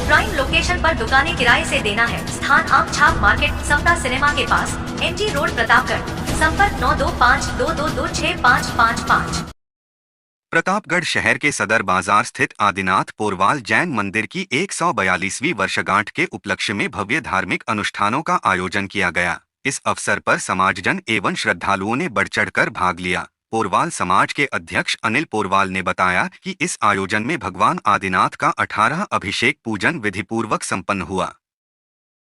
Prime location पर दुकानें किराए से देना है। स्थान आम छाप मार्केट, समता सिनेमा के पास, MG रोड, प्रतापगढ़। संपर्क 9252226555। प्रतापगढ़ शहर के सदर बाजार स्थित आदिनाथ पोरवाल जैन मंदिर की 142वीं वर्षगांठ के उपलक्ष्य में भव्य धार्मिक अनुष्ठानों का आयोजन किया गया। इस अवसर पर समाजजन एवं श्रद्धालुओं ने बढ़ चढ़कर भाग लिया। पोरवाल समाज के अध्यक्ष अनिल पोरवाल ने बताया कि इस आयोजन में भगवान आदिनाथ का 18 अभिषेक पूजन विधिपूर्वक संपन्न हुआ,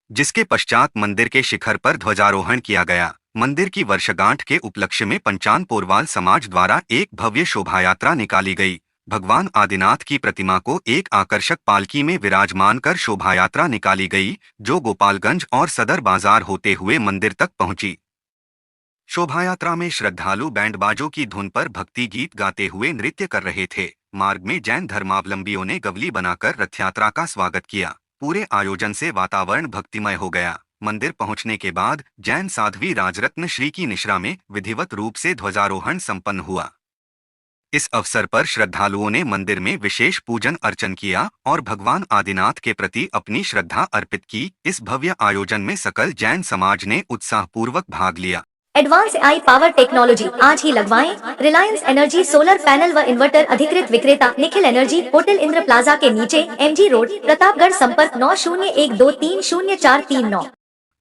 जिसके पश्चात मंदिर के शिखर पर ध्वजारोहण किया गया। मंदिर की वर्षगांठ के उपलक्ष्य में पंचान पोरवाल समाज द्वारा एक भव्य शोभायात्रा निकाली गई। भगवान आदिनाथ की प्रतिमा को एक आकर्षक पालकी में विराजमान कर शोभायात्रा निकाली गई, जो गोपालगंज और सदर बाजार होते हुए मंदिर तक पहुंची। शोभायात्रा में श्रद्धालु बैंडबाजों की धुन पर भक्ति गीत गाते हुए नृत्य कर रहे थे। मार्ग में जैन धर्मावलंबियों ने गवली बनाकर रथयात्रा का स्वागत किया। पूरे आयोजन से वातावरण भक्तिमय हो गया। मंदिर पहुंचने के बाद जैन साध्वी राजरत्न श्री की निश्रा में विधिवत रूप से ध्वजारोहण संपन्न हुआ। इस अवसर पर श्रद्धालुओं ने मंदिर में विशेष पूजन अर्चन किया और भगवान आदिनाथ के प्रति अपनी श्रद्धा अर्पित की। इस भव्य आयोजन में सकल जैन समाज ने उत्साहपूर्वक भाग लिया। एडवांस AI पावर टेक्नोलॉजी आज ही लगवाएं। रिलायंस एनर्जी सोलर पैनल व इन्वर्टर अधिकृत विक्रेता Nikhil energy, hotel Indra plaza के नीचे, MG रोड, प्रतापगढ़। संपर्क 9012300439।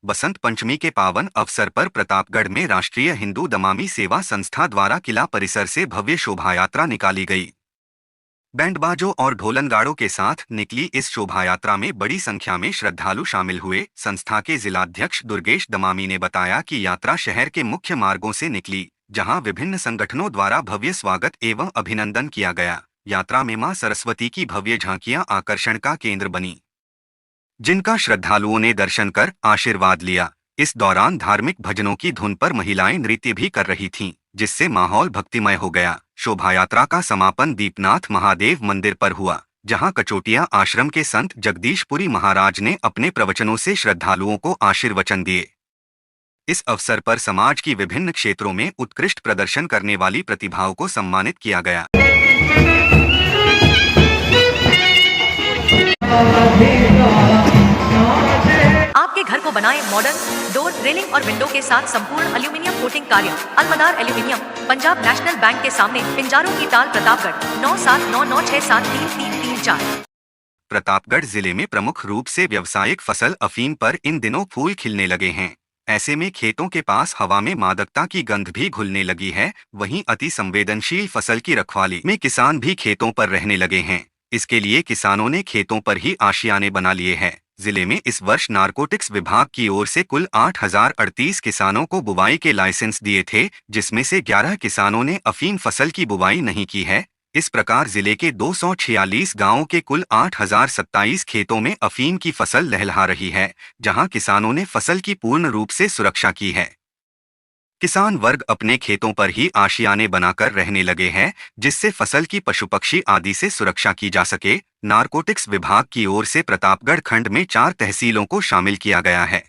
बसंत पंचमी के पावन अवसर पर प्रतापगढ़ में राष्ट्रीय हिंदू दमामी सेवा संस्था द्वारा किला परिसर से भव्य शोभायात्रा निकाली गई। बैंडबाजों और ढोलनगाड़ों के साथ निकली इस शोभायात्रा में बड़ी संख्या में श्रद्धालु शामिल हुए। संस्था के जिलाध्यक्ष दुर्गेश दमामी ने बताया कि यात्रा शहर के मुख्य मार्गों से निकली, जहां विभिन्न संगठनों द्वारा भव्य स्वागत एवं अभिनंदन किया गया। यात्रा में मां सरस्वती की भव्य झांकियां आकर्षण का केंद्र बनी, जिनका श्रद्धालुओं ने दर्शन कर आशीर्वाद लिया। इस दौरान धार्मिक भजनों की धुन पर महिलाएं नृत्य भी कर रही थीं, जिससे माहौल भक्तिमय हो गया। शोभायात्रा का समापन दीपनाथ महादेव मंदिर पर हुआ, जहां कचोटिया आश्रम के संत जगदीशपुरी महाराज ने अपने प्रवचनों से श्रद्धालुओं को आशीर्वचन दिए। इस अवसर पर समाज की विभिन्न क्षेत्रों में उत्कृष्ट प्रदर्शन करने वाली प्रतिभाओं को सम्मानित किया गया। आपके घर को बनाएं मॉडर्न, डोर, रेलिंग और विंडो के साथ संपूर्ण एल्यूमिनियम कोटिंग कार्य। अलमदार एल्यूमिनियम, पंजाब नेशनल बैंक के सामने, पिंजारों की ताल, प्रतापगढ़। 9799673334। प्रतापगढ़ जिले में प्रमुख रूप से व्यावसायिक फसल अफीम पर इन दिनों फूल खिलने लगे हैं। ऐसे में खेतों के पास हवा में मादकता की गंध भी घुलने लगी है। वहीं अति संवेदनशील फसल की रखवाली में किसान भी खेतों पर रहने लगे हैं। इसके लिए किसानों ने खेतों पर ही आशियाने बना लिए हैं। जिले में इस वर्ष नारकोटिक्स विभाग की ओर से कुल 8038 किसानों को बुवाई के लाइसेंस दिए थे, जिसमें से 11 किसानों ने अफीम फसल की बुवाई नहीं की है। इस प्रकार जिले के 246 गांवों के कुल 8027 खेतों में अफीम की फसल लहलहा रही है, जहां किसानों ने फसल की पूर्ण रूप से सुरक्षा की है। किसान वर्ग अपने खेतों पर ही आशियाने बनाकर रहने लगे हैं, जिससे फसल की पशु पक्षी आदि से सुरक्षा की जा सके। नारकोटिक्स विभाग की ओर से प्रतापगढ़ खंड में 4 तहसीलों को शामिल किया गया है,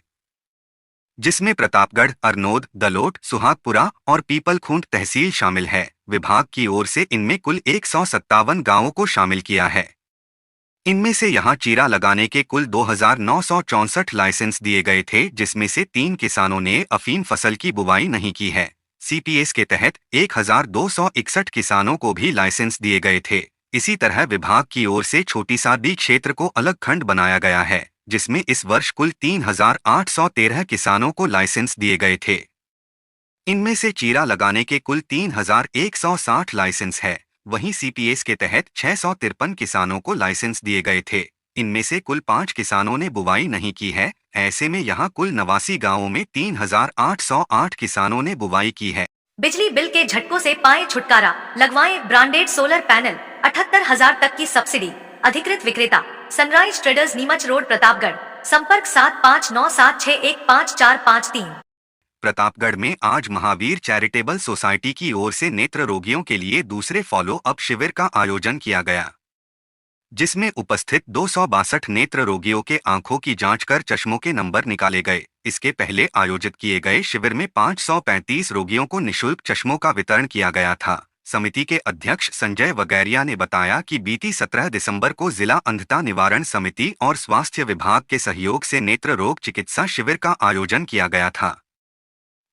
जिसमें प्रतापगढ़, अरनोद, दलोट, सुहागपुरा और पीपलखूंट तहसील शामिल है। विभाग की ओर से इनमें कुल 157 गांवों को शामिल किया है। इनमें से यहां चीरा लगाने के कुल 2964 लाइसेंस दिए गए थे, जिसमें से 3 किसानों ने अफीम फसल की बुवाई नहीं की है। CPS के तहत 1261 किसानों को भी लाइसेंस दिए गए थे। इसी तरह विभाग की ओर से छोटी सादी क्षेत्र को अलग खंड बनाया गया है, जिसमें इस वर्ष कुल 3813 किसानों को लाइसेंस दिए गए थे। इनमें से चीरा लगाने के कुल 3160 लाइसेंस है। वहीं CPS के तहत 653 किसानों को लाइसेंस दिए गए थे। इनमें से कुल 5 किसानों ने बुवाई नहीं की है। ऐसे में यहां कुल 89 गांवों में 3808 किसानों ने बुवाई की है। बिजली बिल के झटकों से पाएं छुटकारा, लगवाएं ब्रांडेड सोलर पैनल। 78,000 तक की सब्सिडी। अधिकृत विक्रेता sunrise traders, Neemuch road, Pratapgarh. संपर्क 7597615453। प्रतापगढ़ में आज महावीर चैरिटेबल सोसाइटी की ओर से नेत्र रोगियों के लिए दूसरे फॉलो अप शिविर का आयोजन किया गया, जिसमें उपस्थित 262 नेत्र रोगियों के आंखों की जांच कर चश्मों के नंबर निकाले गए। इसके पहले आयोजित किए गए शिविर में 535 रोगियों को निःशुल्क चश्मों का वितरण किया गया था। समिति के अध्यक्ष संजय वगैरिया ने बताया कि बीती 17 दिसंबर को जिला अंधता निवारण समिति और स्वास्थ्य विभाग के सहयोग से नेत्र रोग चिकित्सा शिविर का आयोजन किया गया था।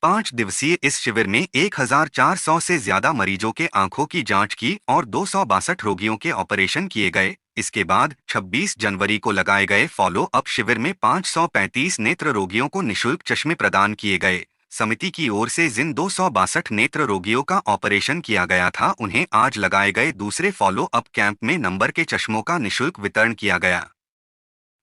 5 दिवसीय इस शिविर में 1400 से ज्यादा मरीजों के आंखों की जांच की और 262 रोगियों के ऑपरेशन किए गए। इसके बाद 26 जनवरी को लगाए गए फॉलो अप शिविर में 535 नेत्र रोगियों को निःशुल्क चश्मे प्रदान किए गए। समिति की ओर से जिन 262 नेत्र रोगियों का ऑपरेशन किया गया था, उन्हें आज लगाए गए दूसरे फॉलो अप कैंप में नंबर के चश्मों का निःशुल्क वितरण किया गया।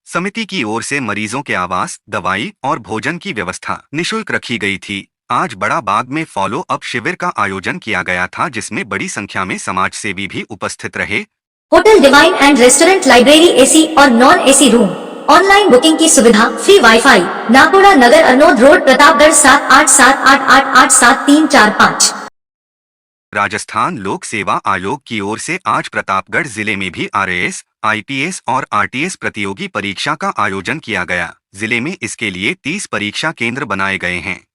समिति की ओर से मरीजों के आवास, दवाई और भोजन की व्यवस्था निःशुल्क रखी गई थी। आज बड़ा बाग में फॉलो अप शिविर का आयोजन किया गया था, जिसमें बड़ी संख्या में समाज सेवी भी उपस्थित रहे। Hotel divine and restaurant, library, AC और non AC room, online booking की सुविधा, free WiFi, Nakoda Nagar, Arnod road, Pratapgarh 7878887345। Rajasthan Lok Seva आयोग की ओर से आज प्रतापगढ़ जिले में भी आरएएस, आईपीएस और आरटीएस प्रतियोगी परीक्षा का आयोजन किया गया। जिले में इसके लिए 30 परीक्षा केंद्र बनाए गए हैं।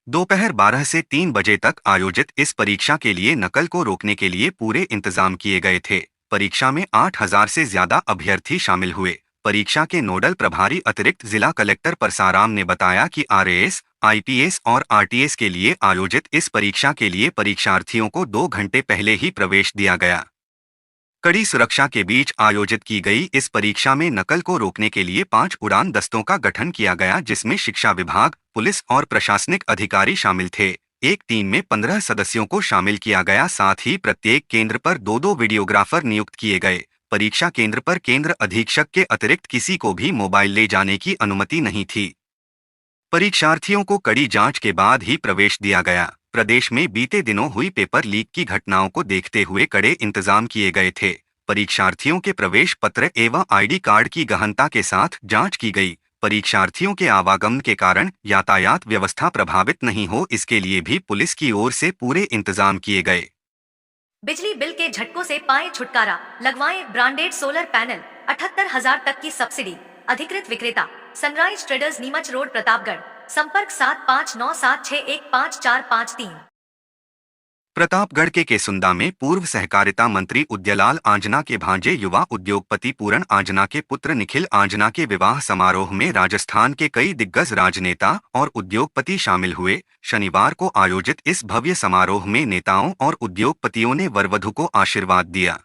दोपहर 12 से 3 बजे तक आयोजित इस परीक्षा के लिए नकल को रोकने के लिए पूरे इंतजाम किए गए थे। परीक्षा में 8000 से ज्यादा अभ्यर्थी शामिल हुए। परीक्षा के नोडल प्रभारी अतिरिक्त जिला कलेक्टर परसाराम ने बताया कि आरएएस, आईपीएस और आरटीएस के लिए आयोजित इस परीक्षा के लिए परीक्षार्थियों को 2 घंटे पहले ही प्रवेश दिया गया। कड़ी सुरक्षा के बीच आयोजित की गई इस परीक्षा में नकल को रोकने के लिए 5 उड़ान दस्तों का गठन किया गया, जिसमें शिक्षा विभाग, पुलिस और प्रशासनिक अधिकारी शामिल थे। एक टीम में 15 सदस्यों को शामिल किया गया। साथ ही प्रत्येक केंद्र पर 2-2 वीडियोग्राफर नियुक्त किए गए। परीक्षा केंद्र पर केंद्र अधीक्षक के अतिरिक्त किसी को भी मोबाइल ले जाने की अनुमति नहीं थी। परीक्षार्थियों को कड़ी जांच के बाद ही प्रवेश दिया गया। प्रदेश में बीते दिनों हुई पेपर लीक की घटनाओं को देखते हुए कड़े इंतजाम किए गए थे। परीक्षार्थियों के प्रवेश पत्र एवं आईडी कार्ड की गहनता के साथ जांच की गई। परीक्षार्थियों के आवागमन के कारण यातायात व्यवस्था प्रभावित नहीं हो, इसके लिए भी पुलिस की ओर से पूरे इंतजाम किए गए। बिजली बिल के झटकों से पाएं छुटकारा, लगवाएं ब्रांडेड सोलर पैनल, 78,000 तक की सब्सिडी। अधिकृत विक्रेता sunrise traders, Neemuch road, Pratapgarh. संपर्क 7597615453। प्रतापगढ़ के केसुंदा में पूर्व सहकारिता मंत्री उद्यलाल आंजना के भांजे युवा उद्योगपति पूरण आंजना के पुत्र निखिल आंजना के विवाह समारोह में राजस्थान के कई दिग्गज राजनेता और उद्योगपति शामिल हुए। शनिवार को आयोजित इस भव्य समारोह में नेताओं और उद्योगपतियों ने वरवधु को आशीर्वाद दिया।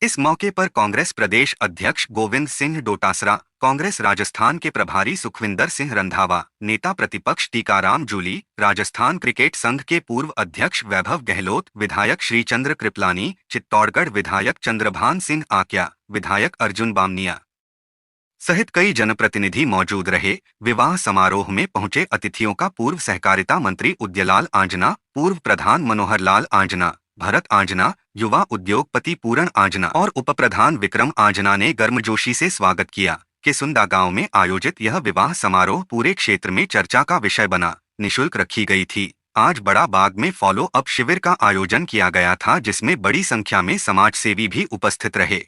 इस मौके पर कांग्रेस प्रदेश अध्यक्ष गोविंद सिंह डोटासरा, कांग्रेस राजस्थान के प्रभारी सुखविंदर सिंह रंधावा, नेता प्रतिपक्ष टीकाराम जूली, राजस्थान क्रिकेट संघ के पूर्व अध्यक्ष वैभव गहलोत, विधायक श्रीचंद्र कृपलानी, चित्तौड़गढ़ विधायक चंद्रभान सिंह आक्या, विधायक अर्जुन बामनिया सहित कई जनप्रतिनिधि मौजूद रहे। विवाह समारोह में पहुंचे अतिथियों का पूर्व सहकारिता मंत्री उद्यलाल आंजना, पूर्व प्रधान मनोहर लाल आंजना, भरत आंजना, युवा उद्योगपति पूरण आंजना और उपप्रधान विक्रम आंजना ने गर्मजोशी से स्वागत किया। केसुंदा गांव में आयोजित यह विवाह समारोह पूरे क्षेत्र में चर्चा का विषय बना। निःशुल्क रखी गई थी। आज बड़ा बाग में फॉलो अप शिविर का आयोजन किया गया था, जिसमें बड़ी संख्या में समाज सेवी भी उपस्थित रहे।